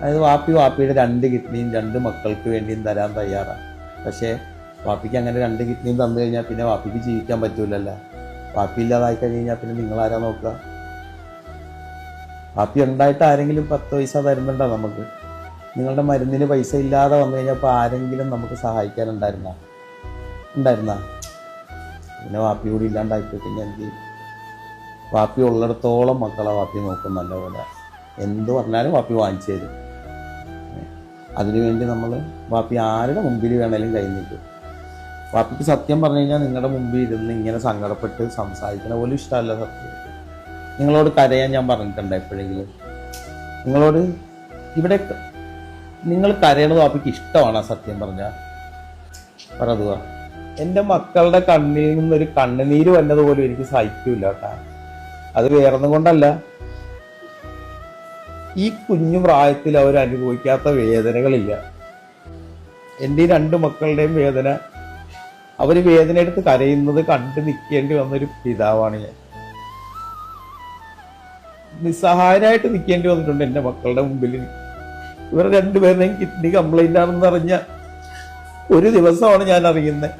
അതായത് വാപ്പിയുടെ 2 കിഡ്നിയും 2 മക്കൾക്ക് വേണ്ടിയും തരാൻ തയ്യാറാണ്. പക്ഷേ വാപ്പിക്ക് അങ്ങനെ 2 കിഡ്നിയും തന്നു കഴിഞ്ഞാൽ പിന്നെ വാപ്പിക്ക് ജീവിക്കാൻ പറ്റൂലല്ലോ. വാപ്പി ഇല്ലാതായി കഴിഞ്ഞാൽ പിന്നെ നിങ്ങളാരാ നോക്കുക? വാപ്പി ഉണ്ടായിട്ട് ആരെങ്കിലും 10 പൈസ തരുന്നുണ്ടോ നമുക്ക്? നിങ്ങളുടെ മരുന്നിന് പൈസ ഇല്ലാതെ വന്നു കഴിഞ്ഞപ്പോൾ ആരെങ്കിലും നമുക്ക് സഹായിക്കാനുണ്ടായിരുന്നാ? പിന്നെ വാപ്പി കൂടി ഇല്ലാണ്ടായിപ്പോയി കഴിഞ്ഞാൽ എന്ത് ചെയ്യും? വാപ്പി ഉള്ളിടത്തോളം മക്കളെ വാപ്പി നോക്കും നല്ലപോലെ. എന്ത് പറഞ്ഞാലും വാപ്പി വാങ്ങിച്ചു തരും. അതിനുവേണ്ടി നമ്മൾ വാപ്പി ആരുടെ മുമ്പിൽ വേണേലും കൈ നീക്കും. വാപ്പിക്ക് സത്യം പറഞ്ഞു കഴിഞ്ഞാൽ നിങ്ങളുടെ മുമ്പിൽ ഇരുന്ന് ഇങ്ങനെ സങ്കടപ്പെട്ട് സംസാരിക്കണ പോലും ഇഷ്ടമല്ല. സത്യം നിങ്ങളോട് കരയാൻ ഞാൻ പറഞ്ഞിട്ടുണ്ട് എപ്പോഴെങ്കിലും? നിങ്ങളോട് ഇവിടെ നിങ്ങൾ കരയണത് വാപ്പിക്ക് ഇഷ്ടമാണ്. സത്യം പറഞ്ഞാൽ പറതുക. എൻ്റെ മക്കളുടെ കണ്ണിൽ നിന്നൊരു കണ്ണുനീര് വന്നത് പോലും എനിക്ക് സഹിക്കൂല കേട്ടാ. അത് വേറൊന്നും കൊണ്ടല്ല, ഈ കുഞ്ഞു പ്രായത്തിൽ അവർ അനുഭവിക്കാത്ത വേദനകളില്ല. എൻ്റെ ഈ 2 മക്കളുടെയും വേദന, അവർ വേദന എടുത്ത് കരയുന്നത് കണ്ടു നിൽക്കേണ്ടി വന്നൊരു പിതാവാണ് ഞാൻ. നിസ്സഹായനായിട്ട് നിൽക്കേണ്ടി വന്നിട്ടുണ്ട് എൻ്റെ മക്കളുടെ മുമ്പിൽ. ഇവർ 2 പേരുടെയും കിഡ്നി കംപ്ലൈന്റ് ആണെന്ന് അറിഞ്ഞ ഒരു ദിവസമാണ് ഞാൻ അറിയുന്നത്.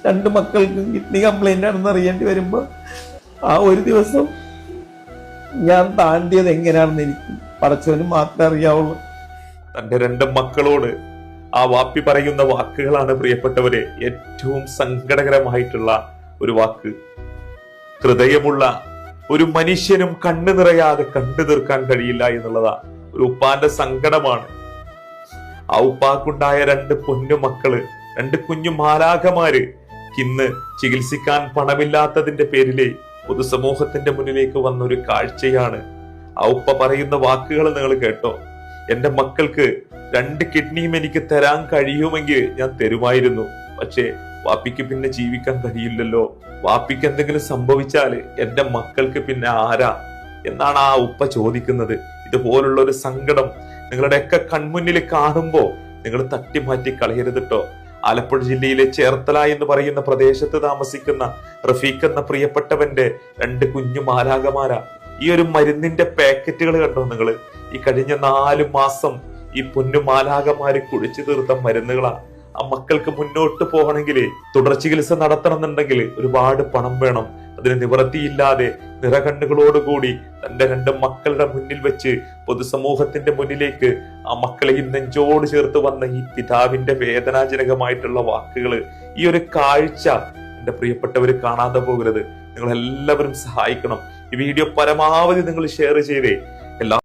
2 മക്കൾക്കും കിഡ്നി കംപ്ലൈന്റ് ആണെന്ന് അറിയേണ്ടി വരുമ്പോൾ ആ ഒരു ദിവസം ഞാൻ താണ്ടിയത് എങ്ങനെയാണെന്ന് എനിക്ക് പടച്ചവന് മാത്രമേ അറിയാവുള്ളൂ. തന്റെ 2 മക്കളോട് ആ വാപ്പി പറയുന്ന വാക്കുകളാണ് പ്രിയപ്പെട്ടവരെ ഏറ്റവും സങ്കടകരമായിട്ടുള്ള ഒരു വാക്ക്. ഹൃദയമുള്ള ഒരു മനുഷ്യനും കണ്ണു നിറയാതെ കണ്ടു തീർക്കാൻ കഴിയില്ല എന്നുള്ളതാ ഒരു ഉപ്പാന്റെ സങ്കടമാണ്. ആ ഉപ്പാക്കുണ്ടായ 2 പൊന്നു മക്കള്, 2 കുഞ്ഞു മാലാഖമാര് ഇന്ന് ചികിത്സിക്കാൻ പണമില്ലാത്തതിന്റെ പേരിലെ പൊതുസമൂഹത്തിന്റെ മുന്നിലേക്ക് വന്നൊരു കാഴ്ചയാണ്. ആ ഉപ്പ പറയുന്ന വാക്കുകൾ നിങ്ങൾ കേട്ടോ? എന്റെ മക്കൾക്ക് 2 കിഡ്നിയും എനിക്ക് തരാൻ കഴിയുമെങ്കിൽ ഞാൻ തരുമായിരുന്നു. പക്ഷേ വാപ്പിക്ക് പിന്നെ ജീവിക്കാൻ കഴിയില്ലല്ലോ. വാപ്പിക്ക് എന്തെങ്കിലും സംഭവിച്ചാല് എന്റെ മക്കൾക്ക് പിന്നെ ആരാ എന്നാണ് ആ ഉപ്പ ചോദിക്കുന്നത്. ഇതുപോലുള്ള ഒരു സങ്കടം നിങ്ങളുടെയൊക്കെ കൺമുന്നിൽ കാണുമ്പോ നിങ്ങൾ തട്ടിമാറ്റി കളയരുത് കേട്ടോ. ആലപ്പുഴ ജില്ലയിലെ ചേർത്തല എന്ന് പറയുന്ന പ്രദേശത്ത് താമസിക്കുന്ന റഫീഖ് എന്ന പ്രിയപ്പെട്ടവന്റെ 2 കുഞ്ഞു മാലാഖമാരാ. ഈ ഒരു മരുന്നിന്റെ പാക്കറ്റുകൾ കണ്ടോ നിങ്ങള്? ഈ കഴിഞ്ഞ 4 മാസം ഈ പൊന്നു മാലാഖമാര് കുഴിച്ചു തീർത്ത മരുന്നുകളാ. ആ മക്കൾക്ക് മുന്നോട്ട് പോകണമെങ്കിൽ, തുടർ ചികിത്സ നടത്തണമെന്നുണ്ടെങ്കിൽ ഒരുപാട് പണം വേണം. അതിന് നിവൃത്തിയില്ലാതെ നിറകണ്ണുകളോടുകൂടി തന്റെ 2 മക്കളുടെ മുന്നിൽ വെച്ച് പൊതുസമൂഹത്തിന്റെ മുന്നിലേക്ക് ആ മക്കളെ നെഞ്ചോട് ചേർത്ത് വന്ന ഈ പിതാവിന്റെ വേദനാജനകമായിട്ടുള്ള വാക്കുകള്, ഈ ഒരു കാഴ്ച എന്റെ പ്രിയപ്പെട്ടവര് കാണാതെ പോകരുത്. നിങ്ങൾ എല്ലാവരും സഹായിക്കണം. ഈ വീഡിയോ പരമാവധി നിങ്ങൾ ഷെയർ ചെയ്തേ എല്ലാ